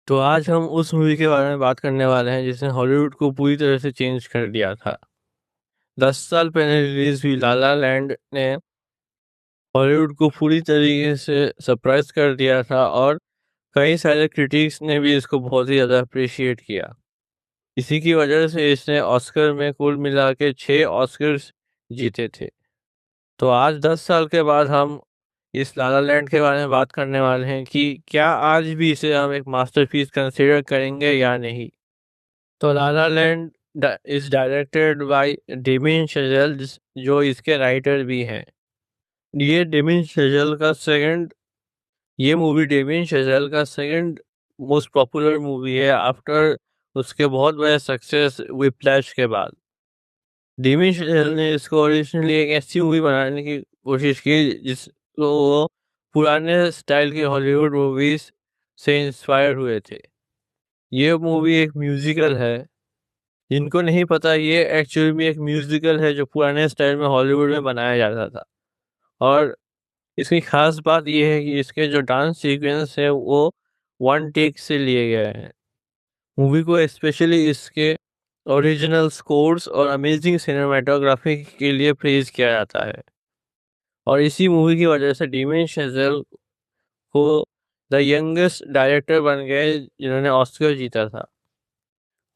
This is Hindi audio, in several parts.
तो आज हम उस मूवी के बारे में बात करने वाले हैं जिसने हॉलीवुड को पूरी तरह से चेंज कर दिया था। 10 साल पहले रिलीज हुई ला ला लैंड ने हॉलीवुड को पूरी तरीके से सरप्राइज कर दिया था और कई सारे क्रिटिक्स ने भी इसको बहुत ही ज़्यादा अप्रिशिएट किया। इसी की वजह से इसने ऑस्कर में कुल मिला के 6 ऑस्कर्स जीते थे। तो आज 10 साल के बाद हम इस ला ला लैंड के बारे में बात करने वाले हैं कि क्या आज भी इसे हम एक मास्टरपीस कंसिडर करेंगे या नहीं। तो La La Land is directed by Damien Chazelle जो इसके राइटर भी हैं। ये डेमिन चज़ेल का सेकंड ये मूवी डेमिन चज़ेल का सेकंड मोस्ट पॉपुलर मूवी है आफ्टर उसके बहुत बड़े सक्सेस विप्लैश के बाद। डेमिन चज़ेल ने इसको ओरिजिनली एक ऐसी मूवी बनाने की कोशिश की जिसको वो पुराने स्टाइल की हॉलीवुड मूवीज से इंस्पायर हुए थे। ये मूवी एक म्यूजिकल है। जिनको नहीं पता, ये एक्चुअली में एक म्यूजिकल है जो पुराने स्टाइल में हॉलीवुड में बनाया जाता था। और इसकी खास बात ये है कि इसके जो डांस सीक्वेंस है वो वन टेक से लिए गए हैं। मूवी को स्पेशली इसके ओरिजिनल स्कोर्स और अमेजिंग सिनेमाटोग्राफी के लिए प्रेज किया जाता है। और इसी मूवी की वजह से डेमियन चज़ेल को द यंगेस्ट डायरेक्टर बन गए जिन्होंने ऑस्कर जीता था।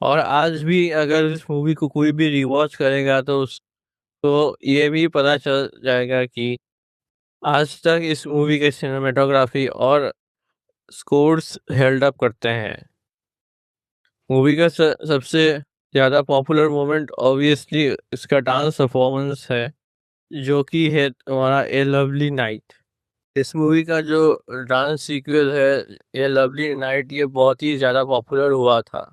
और आज भी अगर इस मूवी को कोई भी रिवॉच करेगा तो ये भी पता चल जाएगा कि आज तक इस मूवी के सिनेमेटोग्राफी और स्कोर्स हेल्ड अप करते हैं। मूवी का सबसे ज़्यादा पॉपुलर मोमेंट ऑब्वियसली इसका डांस परफॉर्मेंस है, जो कि है हमारा ए लवली नाइट। इस मूवी का जो डांस सीक्वेंस है ए लवली नाइट, ये बहुत ही ज़्यादा पॉपुलर हुआ था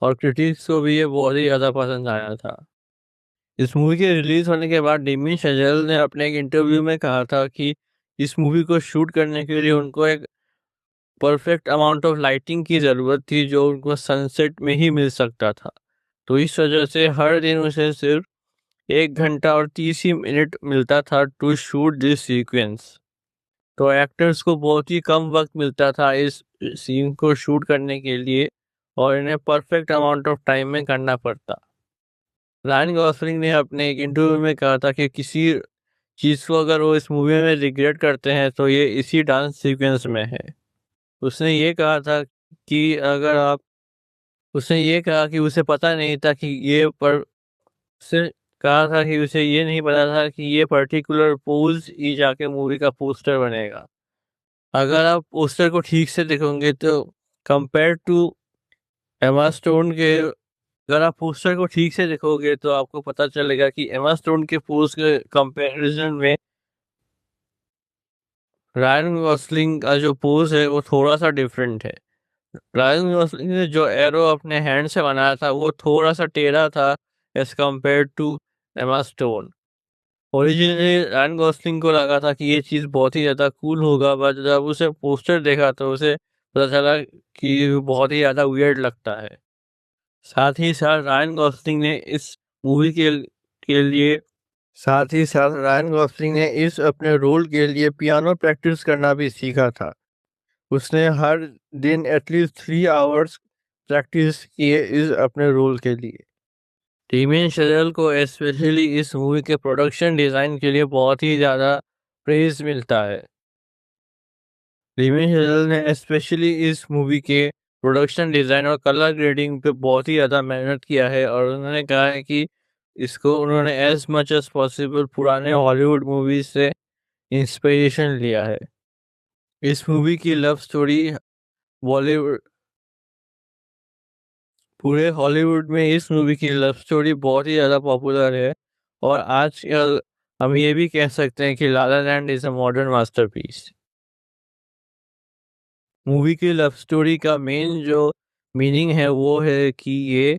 और क्रिटिक्स को भी ये बहुत ही ज़्यादा पसंद आया था। इस मूवी के रिलीज होने के बाद डेमियन चज़ेल ने अपने एक इंटरव्यू में कहा था कि इस मूवी को शूट करने के लिए उनको एक परफेक्ट अमाउंट ऑफ लाइटिंग की ज़रूरत थी जो उनको सनसेट में ही मिल सकता था। तो इस वजह से हर दिन उसे सिर्फ 1 घंटा और 30 ही मिनट मिलता था टू शूट दिस सीक्वेंस। तो एक्टर्स को बहुत ही कम वक्त मिलता था इस सीन को शूट करने के लिए और इन्हें परफेक्ट अमाउंट ऑफ टाइम में करना पड़ता। रायन गॉसलिंग ने अपने एक इंटरव्यू में कहा था कि किसी चीज़ को अगर वो इस मूवी में रिग्रेट करते हैं तो ये इसी डांस सीक्वेंस में है। उसने ये कहा था कि अगर आप उसने ये कहा कि उसे पता नहीं था कि ये पर उसने कहा था कि उसे ये नहीं पता था कि ये पर्टिकुलर पोज ही जाके मूवी का पोस्टर बनेगा। अगर आप पोस्टर को ठीक से देखोगे तो कंपेयर टू एमा स्टोन के अगर आप पोस्टर को ठीक से देखोगे तो आपको पता चलेगा कि एमा स्टोन के पोज के कंपैरिजन में रायन गॉसलिंग का जो पोज है वो थोड़ा सा डिफरेंट है। रायन गॉसलिंग ने जो एरो अपने हैंड से बनाया था वो थोड़ा सा टेढ़ा था as compare to Emma Stone. Originally Ryan Gosling को लगा था कि ये चीज़ बहुत ही ज़्यादा कूल होगा, बट जब उसे पोस्टर देखा तो उसे पता चला कि ये बहुत ही ज़्यादा वियर्ड लगता है। साथ ही साथ रायन गॉसलिंग ने इस मूवी के लिए साथ ही साथ रायन गॉसलिंग ने इस अपने रोल के लिए पियानो प्रैक्टिस करना भी सीखा था। उसने हर दिन एटलीस्ट 3 आवर्स प्रैक्टिस किए इस अपने रोल के लिए। डेमियन चज़ेल को स्पेशली इस मूवी के प्रोडक्शन डिज़ाइन के लिए बहुत ही ज़्यादा प्रेज मिलता है। डेमियन चज़ेल ने स्पेशली इस मूवी के प्रोडक्शन डिज़ाइन और कलर ग्रेडिंग पे बहुत ही ज़्यादा मेहनत किया है और उन्होंने कहा है कि इसको उन्होंने एज मच एज पॉसिबल पुराने हॉलीवुड मूवीज से इंस्पिरेशन लिया है। इस मूवी की लव स्टोरी बॉलीवुड पूरे हॉलीवुड में इस मूवी की लव स्टोरी बहुत ही ज़्यादा पॉपुलर है और आजकल हम ये भी कह सकते हैं कि La La Land is a modern masterpiece. Movie की लव स्टोरी का मेन जो मीनिंग है वो है कि ये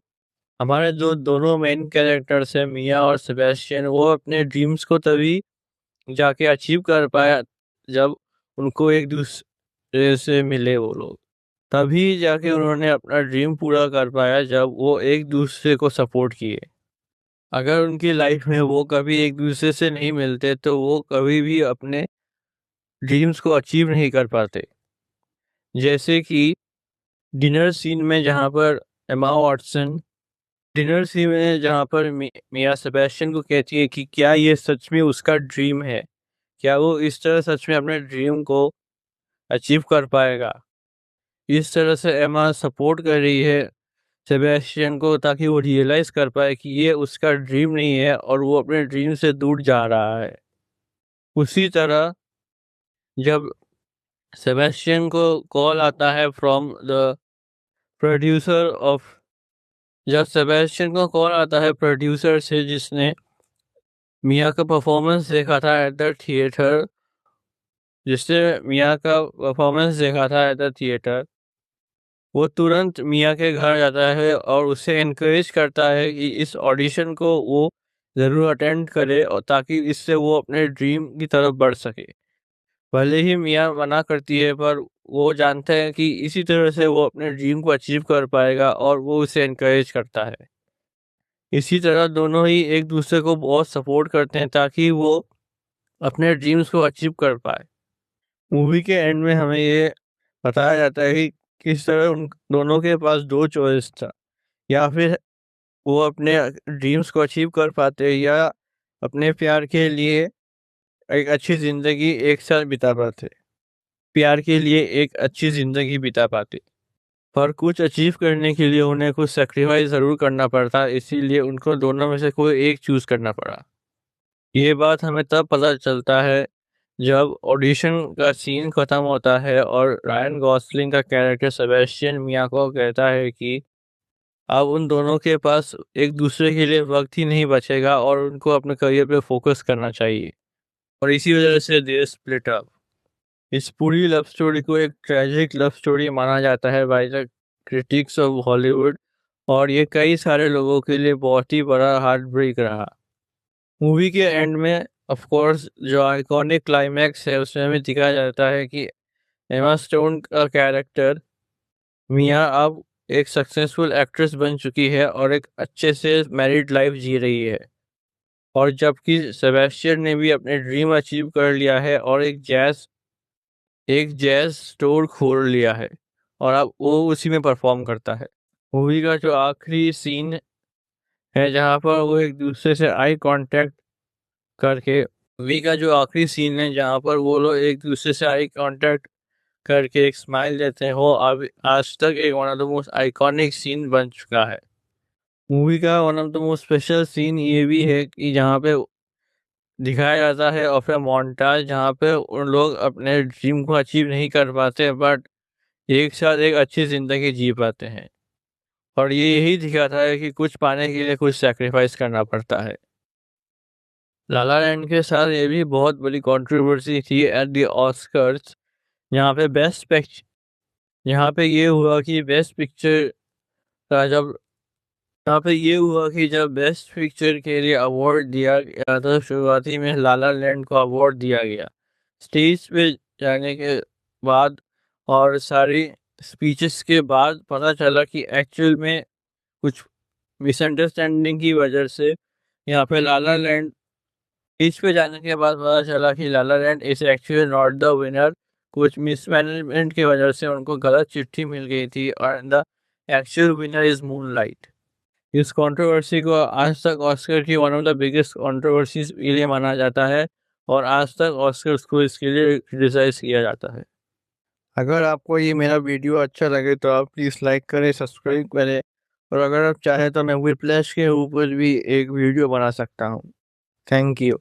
हमारे जो दोनों मेन कैरेक्टर्स हैं मिया और सेबेस्टियन, वो अपने ड्रीम्स को तभी जाके अचीव कर पाया जब उनको एक दूसरे से मिले वो लोग। तभी जाके उन्होंने अपना ड्रीम पूरा कर पाया जब वो एक दूसरे को सपोर्ट किए। अगर उनकी लाइफ में वो कभी एक दूसरे से नहीं मिलते तो वो कभी भी अपने ड्रीम्स को अचीव नहीं कर पाते। जैसे कि डिनर सीन में जहाँ पर एमा वॉटसन डिनर सीन में जहाँ पर मिया सेबेस्टियन को कहती है कि क्या ये सच में उसका ड्रीम है, क्या वो इस तरह सच में अपने ड्रीम को अचीव कर पाएगा। इस तरह से एमा सपोर्ट कर रही है सेबेस्टियन को ताकि वो रियलाइज कर पाए कि ये उसका ड्रीम नहीं है और वो अपने ड्रीम से दूर जा रहा है। उसी तरह जब सेबेस्टियन को कॉल आता है फ्रॉम द प्रोड्यूसर ऑफ जब सेबेस्टियन को कॉल आता है प्रोड्यूसर से जिसने मिया का परफॉर्मेंस देखा था एट द थिएटर वो तुरंत मिया के घर जाता है और उसे एनकरेज करता है कि इस ऑडिशन को वो ज़रूर अटेंड करे और ताकि इससे वो अपने ड्रीम की तरफ बढ़ सके। भले ही मिया मना करती है पर वो जानते हैं कि इसी तरह से वो अपने ड्रीम को अचीव कर पाएगा और वो उसे एनकरेज करता है। इसी तरह दोनों ही एक दूसरे को बहुत सपोर्ट करते हैं ताकि वो अपने ड्रीम्स को अचीव कर पाए। मूवी के एंड में हमें ये बताया जाता है कि किस तरह उन दोनों के पास दो चॉइस था, या फिर वो अपने ड्रीम्स को अचीव कर पाते या अपने प्यार के लिए एक अच्छी जिंदगी एक साथ बिता पाते प्यार के लिए एक अच्छी जिंदगी बिता पाते। पर कुछ अचीव करने के लिए उन्हें कुछ सेक्रीफाइस ज़रूर करना पड़ता, इसीलिए उनको दोनों में से कोई एक चूज करना पड़ा। ये बात हमें तब पता चलता है जब ऑडिशन का सीन खत्म होता है और रायन गॉसलिंग का कैरेक्टर सेबेस्टियन मिया को कहता है कि अब उन दोनों के पास एक दूसरे के लिए वक्त ही नहीं बचेगा और उनको अपने करियर पे फोकस करना चाहिए, और इसी वजह से दे स्प्लिट अप। इस पूरी लव स्टोरी को एक ट्रेजिक लव स्टोरी माना जाता है by the critics of Hollywood, और ये कई सारे लोगों के लिए बहुत ही बड़ा हार्ट ब्रेक रहा। मूवी के एंड में ऑफ कोर्स जो आइकॉनिक क्लाइमैक्स है उसमें हमें दिखाया जाता है कि एमा स्टोन का कैरेक्टर मिया अब एक सक्सेसफुल एक्ट्रेस बन चुकी है और एक अच्छे से मैरिड लाइफ जी रही है, और जबकि सेबेस्टियन ने भी अपने ड्रीम अचीव कर लिया है और एक जैज स्टोर खोल लिया है और अब वो उसी में परफॉर्म करता है। मूवी का जो आखिरी सीन है जहाँ पर वो एक दूसरे से आई कांटेक्ट करके मूवी का जो आखिरी सीन है जहाँ पर वो लोग एक दूसरे से आई कांटेक्ट करके एक स्माइल देते हैं, वो अब आज तक एक one of the most iconic scene बन चुका है। मूवी का one of the most special scene ये भी है कि जहाँ पे दिखाया जाता है और फिर मोन्टाज जहाँ पे उन लोग अपने ड्रीम को अचीव नहीं कर पाते बट एक साथ एक अच्छी ज़िंदगी जी पाते हैं, और ये यही दिखाता है कि कुछ पाने के लिए कुछ सैक्रिफाइस करना पड़ता है। लाला लैंड के साथ ये भी बहुत बड़ी कंट्रोवर्सी थी एट द ऑस्कर्स, यहाँ पे यहाँ पे ये हुआ कि बेस्ट पिक्चर का जब यहाँ पे ये हुआ कि जब बेस्ट पिक्चर के लिए अवार्ड दिया गया तो शुरुआती में लाला लैंड को अवार्ड दिया गया। स्टेज पे जाने के बाद और सारी स्पीचेस के बाद पता चला कि एक्चुअल में कुछ मिसअंडरस्टैंडिंग की वजह से यहाँ पे लाला लैंड स्टेज पे जाने के बाद पता चला कि La La Land is actually not the winner. कुछ मिसमैनेजमेंट की वजह से उनको गलत चिट्ठी मिल गई थी और the actual winner is moonlight. इस कंट्रोवर्सी को आज तक ऑस्कर की one of the biggest controversies के लिए माना जाता है और आज तक ऑस्कर्स को इसके लिए क्रिटिसाइज किया जाता है। अगर आपको ये मेरा वीडियो अच्छा लगे तो आप प्लीज़ लाइक करें, सब्सक्राइब करें, और अगर आप चाहें तो मैं व्हिप्लैश के ऊपर भी एक वीडियो बना सकता हूँ। Thank you.